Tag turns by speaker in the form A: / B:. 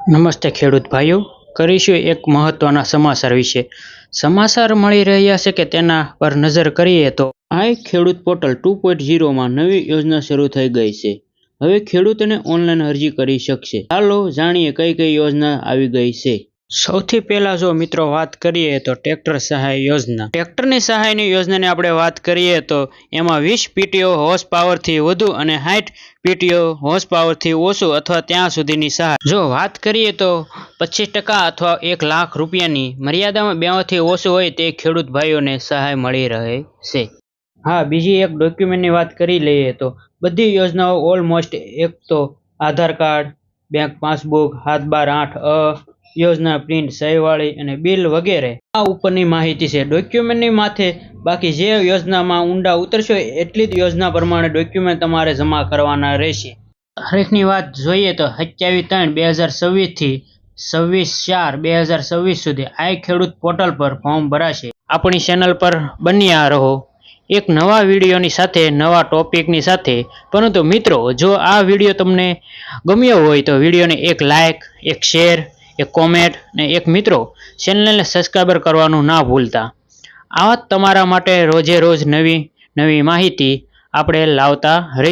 A: નમસ્તે ખેડૂત ભાઈઓ, કરીશું એક મહત્વના સમાચાર વિશે. સમાચાર મળી રહ્યા છે કે તેના પર નજર કરીએ તો આ ખેડૂત પોર્ટલ 2.0 માં નવી યોજના શરૂ થઈ ગઈ છે. હવે ખેડૂતોને ઓનલાઈન અરજી કરી શકશે. ચાલો જાણીએ કઈ કઈ યોજના આવી ગઈ છે. સૌથી પહેલા જો મિત્રો વાત કરીએ તો ટ્રેક્ટર સહાય યોજના. ટ્રેક્ટરની સહાયની યોજનાની આપણે વાત કરીએ તો એમાં 20 PTO હોર્સ પાવરથી વધુ અને 60 PTO હોર્સ પાવરથી ઓછું અથવા ત્યાં સુધીની સહાય. જો વાત કરીએ તો 25% અથવા 1 લાખ રૂપિયાની મર્યાદામાં બેમાંથી ઓછું હોય તે ખેડૂત ભાઈઓને સહાય મળી રહે છે. હા, બીજી એક ડોક્યુમેન્ટની વાત કરી લઈએ તો બધી યોજનાઓ ઓલમોસ્ટ એક તો આધાર કાર્ડ, બેંક પાસબુક, 7/12/8 યોજના પ્રિન્ટ, સહીવાળી અને બિલ વગેરે આ ઉપરની માહિતી છે ડોક્યુમેન્ટની માથે. બાકી જે યોજનામાં ઊંડા ઉતરશો એટલી જ યોજના પ્રમાણે ડોક્યુમેન્ટ તમારે જમા કરવાના રહેશે. તારીખની વાત જોઈએ તો 27/3/2026 થી 26/4/2026 સુધી આ ખેડૂત પોર્ટલ પર ફોર્મ ભરાશે. આપણી ચેનલ પર બન્યા રહો એક નવા વિડીયોની સાથે, નવા ટોપિકની સાથે. પરંતુ મિત્રો, જો આ વિડીયો તમને ગમ્યો હોય તો વિડીયોને એક લાઇક, એક શેર, એક કોમેન્ટ અને એક મિત્રો ચેનલને સબસ્ક્રાઈબર કરવાનું ના ભૂલતા. આવા તમારા માટે રોજે રોજ નવી નવી માહિતી આપણે લાવતા રહીશું.